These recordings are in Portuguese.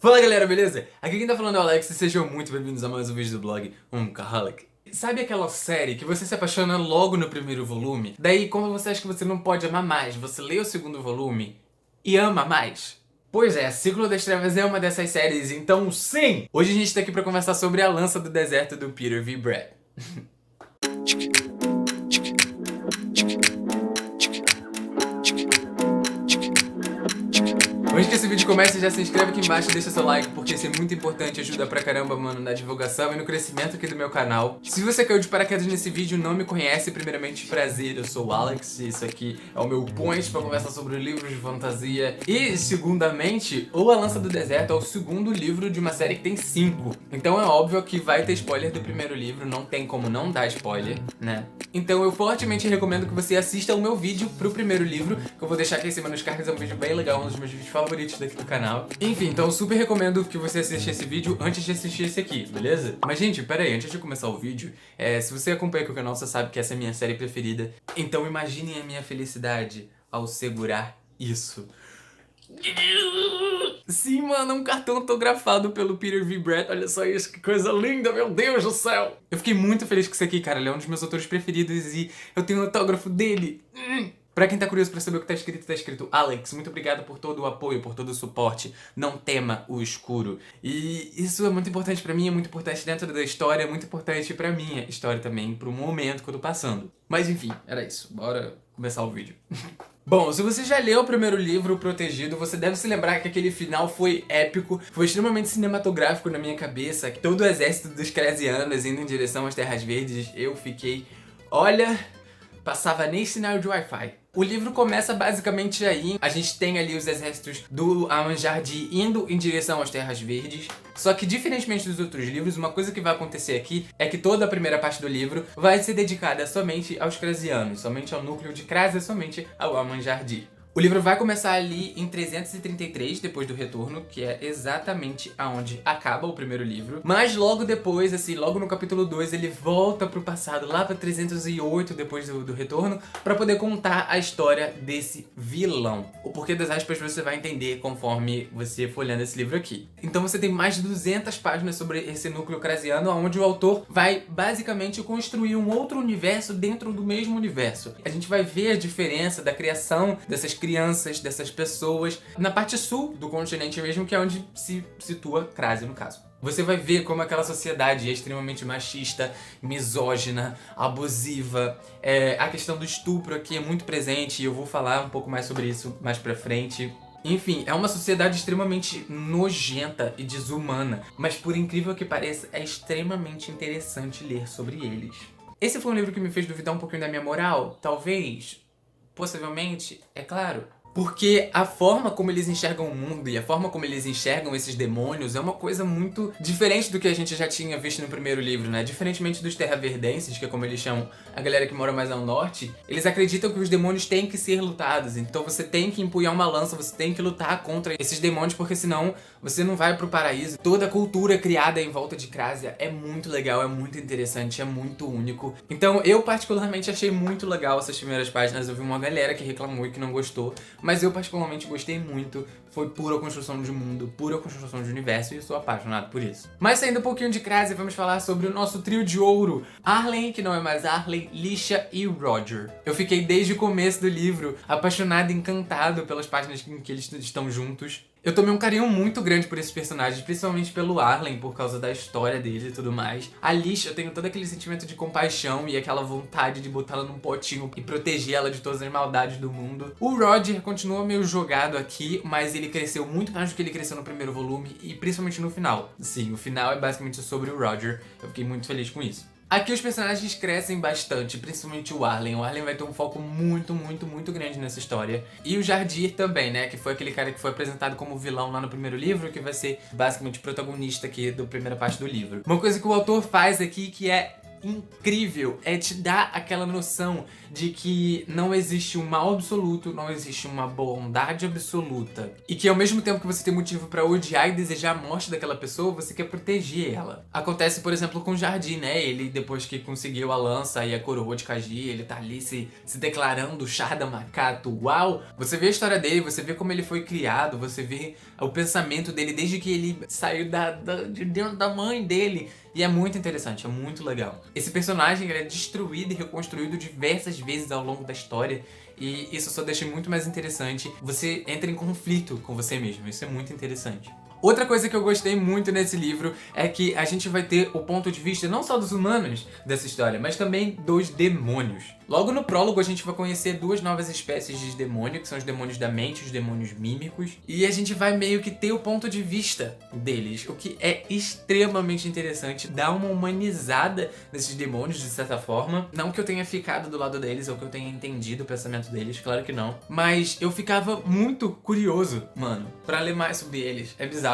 Fala galera, beleza? Aqui quem tá falando é o Alex e sejam muito bem-vindos a mais um vídeo do blog Umcaholic. Sabe aquela série que você se apaixona logo no primeiro volume? Daí quando você acha que você não pode amar mais, você lê o segundo volume e ama mais? Pois é, Ciclo das Trevas é uma dessas séries, então sim! Hoje a gente tá aqui pra conversar sobre A Lança do Deserto do Peter V. Brett. Antes que esse vídeo comece, já se inscreve aqui embaixo e deixa seu like, porque isso é muito importante, ajuda pra caramba, mano, na divulgação e no crescimento aqui do meu canal. Se você caiu de paraquedas nesse vídeo e não me conhece, primeiramente, prazer, eu sou o Alex, e isso aqui é o meu point pra conversar sobre livros de fantasia. E, segundamente, O A Lança do Deserto é o segundo livro de uma série que tem 5. Então é óbvio que vai ter spoiler do primeiro livro, não tem como não dar spoiler, né? Então eu fortemente recomendo que você assista o meu vídeo pro primeiro livro, que eu vou deixar aqui em cima nos cards, é um vídeo bem legal, um dos meus vídeos favoritos daqui do canal. Enfim, então eu super recomendo que você assista esse vídeo antes de assistir esse aqui, beleza? Mas gente, pera aí, antes de começar o vídeo, se você acompanha aqui o canal, você sabe que essa é a minha série preferida. Então imaginem a minha felicidade ao segurar isso. Sim, mano, um cartão autografado pelo Peter V. Brett. Olha só isso, que coisa linda, meu Deus do céu. Eu fiquei muito feliz com isso aqui, cara. Ele é um dos meus autores preferidos e eu tenho um autógrafo dele. Pra quem tá curioso pra saber o que tá escrito Alex, muito obrigado por todo o apoio, por todo o suporte. Não tema o escuro. E isso é muito importante pra mim, é muito importante dentro da história, é muito importante pra minha história também, pro momento que eu tô passando. Mas enfim, era isso. Bora começar o vídeo. Bom, se você já leu o primeiro livro, O Protegido, você deve se lembrar que aquele final foi épico, foi extremamente cinematográfico na minha cabeça. Todo o exército dos Cresianos indo em direção às Terras Verdes, eu fiquei... Olha, passava nem sinal de Wi-Fi. O livro começa basicamente aí, a gente tem ali os exércitos do Amanjardi indo em direção às Terras Verdes. Só que diferentemente dos outros livros, uma coisa que vai acontecer aqui é que toda a primeira parte do livro vai ser dedicada somente aos Cresianos, somente ao núcleo de Krasia, somente ao Amanjardi. O livro vai começar ali em 333, depois do retorno, que é exatamente aonde acaba o primeiro livro. Mas logo depois, assim, logo no capítulo 2, ele volta pro passado, lá pra 308, depois do retorno, pra poder contar a história desse vilão. O porquê das aspas você vai entender conforme você for olhando esse livro aqui. Então você tem mais de 200 páginas sobre esse núcleo crasiano, onde o autor vai basicamente construir um outro universo dentro do mesmo universo. A gente vai ver a diferença da criação dessas crianças, dessas pessoas, na parte sul do continente mesmo, que é onde se situa Krasia, no caso. Você vai ver como aquela sociedade é extremamente machista, misógina, abusiva. A questão do estupro aqui é muito presente e eu vou falar um pouco mais sobre isso mais pra frente. Enfim, é uma sociedade extremamente nojenta e desumana, mas por incrível que pareça, é extremamente interessante ler sobre eles. Esse foi um livro que me fez duvidar um pouquinho da minha moral, talvez... Possivelmente, é claro. Porque a forma como eles enxergam o mundo e a forma como eles enxergam esses demônios é uma coisa muito diferente do que a gente já tinha visto no primeiro livro, né? Diferentemente dos terraverdenses, que é como eles chamam a galera que mora mais ao norte, eles acreditam que os demônios têm que ser lutados. Então você tem que empunhar uma lança, você tem que lutar contra esses demônios, porque senão você não vai pro paraíso. Toda a cultura criada em volta de Krasia é muito legal, é muito interessante, é muito único. Então eu particularmente achei muito legal essas primeiras páginas. Eu vi uma galera que reclamou e que não gostou, mas eu particularmente gostei muito. Foi pura construção de mundo, pura construção de universo e eu sou apaixonado por isso. Mas saindo um pouquinho de Krasia, vamos falar sobre o nosso trio de ouro. Arlen, que não é mais Arlen, Lisha e Roger. Eu fiquei desde o começo do livro apaixonado e encantado pelas páginas em que eles estão juntos. Eu tomei um carinho muito grande por esses personagens, principalmente pelo Arlen, por causa da história dele e tudo mais. A Lisha, eu tenho todo aquele sentimento de compaixão e aquela vontade de botá-la num potinho e proteger ela de todas as maldades do mundo. O Roger continua meio jogado aqui, mas ele cresceu muito mais do que ele cresceu no primeiro volume e principalmente no final. Sim, o final é basicamente sobre o Roger. Eu fiquei muito feliz com isso. Aqui os personagens crescem bastante, principalmente o Arlen. O Arlen vai ter um foco muito grande nessa história. E o Jardir também, né? Que foi aquele cara que foi apresentado como vilão lá no primeiro livro, que vai ser basicamente o protagonista aqui da primeira parte do livro. Uma coisa que o autor faz aqui que é incrível, é te dar aquela noção de que não existe um mal absoluto, não existe uma bondade absoluta. E que ao mesmo tempo que você tem motivo pra odiar e desejar a morte daquela pessoa, você quer proteger ela. Acontece, por exemplo, com o Jardim, né? Ele, depois que conseguiu a lança e a coroa de Kaji, ele tá ali se declarando o Sharda Makato. Uau! Você vê a história dele, você vê como ele foi criado, você vê o pensamento dele desde que ele saiu de dentro da mãe dele. E é muito interessante, é muito legal. Esse personagem ele é destruído e reconstruído diversas vezes ao longo da história. E isso só deixa muito mais interessante. Você entra em conflito com você mesmo, isso é muito interessante. Outra coisa que eu gostei muito nesse livro é que a gente vai ter o ponto de vista não só dos humanos dessa história, mas também dos demônios. Logo no prólogo a gente vai conhecer duas novas espécies de demônio, que são os demônios da mente, os demônios mímicos. E a gente vai meio que ter o ponto de vista deles, o que é extremamente interessante. Dá uma humanizada nesses demônios, de certa forma. Não que eu tenha ficado do lado deles ou que eu tenha entendido o pensamento deles, claro que não. Mas eu ficava muito curioso, mano, pra ler mais sobre eles. É bizarro.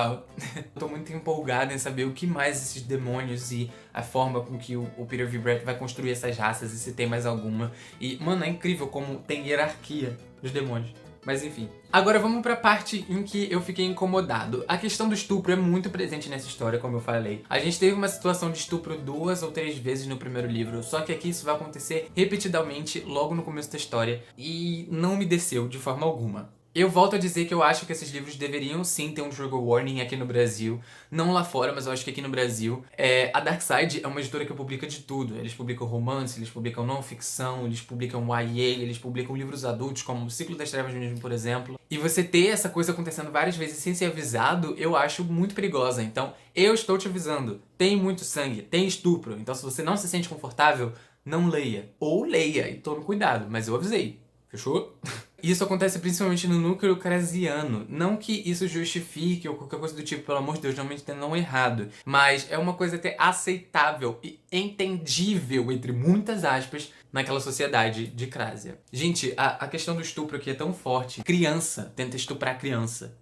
Tô muito empolgado em saber o que mais esses demônios e a forma com que o Peter V. Brett vai construir essas raças e se tem mais alguma. E, mano, é incrível como tem hierarquia dos demônios. Mas enfim. Agora vamos pra parte em que eu fiquei incomodado. A questão do estupro é muito presente nessa história, como eu falei. A gente teve uma situação de estupro 2 ou 3 vezes no primeiro livro, só que aqui isso vai acontecer repetidamente logo no começo da história. E não me desceu de forma alguma. Eu volto a dizer que eu acho que esses livros deveriam sim ter um trigger warning aqui no Brasil. Não lá fora, mas eu acho que aqui no Brasil. A Darkside é uma editora que publica de tudo. Eles publicam romance, eles publicam não-ficção, eles publicam YA, eles publicam livros adultos, como O Ciclo das Trevas mesmo, por exemplo. E você ter essa coisa acontecendo várias vezes sem ser avisado, eu acho muito perigosa. Então, eu estou te avisando. Tem muito sangue, tem estupro. Então, se você não se sente confortável, não leia. Ou leia e tome cuidado, mas eu avisei. Fechou? Isso acontece principalmente no núcleo crasiano. Não que isso justifique ou qualquer coisa do tipo, pelo amor de Deus, não me entendam errado. Mas é uma coisa até aceitável e entendível, entre muitas aspas, naquela sociedade de Crásia. Gente, a questão do estupro aqui é tão forte. Criança tenta estuprar criança.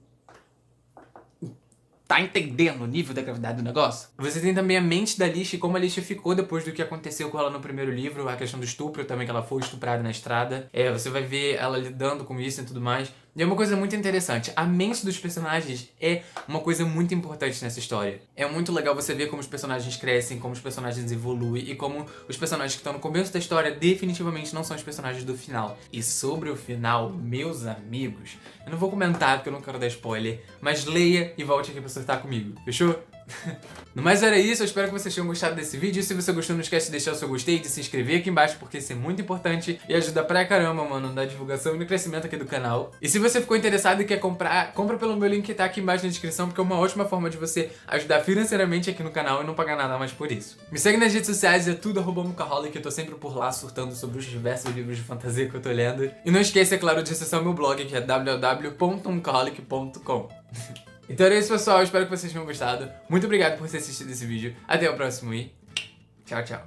Tá entendendo o nível da gravidade do negócio? Você tem também a mente da Lish e como a Lish ficou depois do que aconteceu com ela no primeiro livro, a questão do estupro também, que ela foi estuprada na estrada. Você vai ver ela lidando com isso e tudo mais. E é uma coisa muito interessante. A mente dos personagens é uma coisa muito importante nessa história. É muito legal você ver como os personagens crescem, como os personagens evoluem e como os personagens que estão no começo da história definitivamente não são os personagens do final. E sobre o final, meus amigos, eu não vou comentar porque eu não quero dar spoiler, mas leia e volte aqui pra acertar comigo, fechou? No mais era isso, eu espero que vocês tenham gostado desse vídeo. Se você gostou, não esquece de deixar o seu gostei, de se inscrever aqui embaixo, porque isso é muito importante e ajuda pra caramba, mano, na divulgação e no crescimento aqui do canal. E se você ficou interessado e quer comprar, compra pelo meu link que tá aqui embaixo na descrição, porque é uma ótima forma de você ajudar financeiramente aqui no canal e não pagar nada mais por isso. Me segue nas redes sociais, é tudo @Mukaholic, eu tô sempre por lá surtando sobre os diversos livros de fantasia que eu tô lendo. E não esqueça, é claro, de acessar o meu blog, que é www.mukaholic.com. Então era isso, pessoal, eu espero que vocês tenham gostado. Muito obrigado por ter assistido esse vídeo. Até o próximo e tchau, tchau.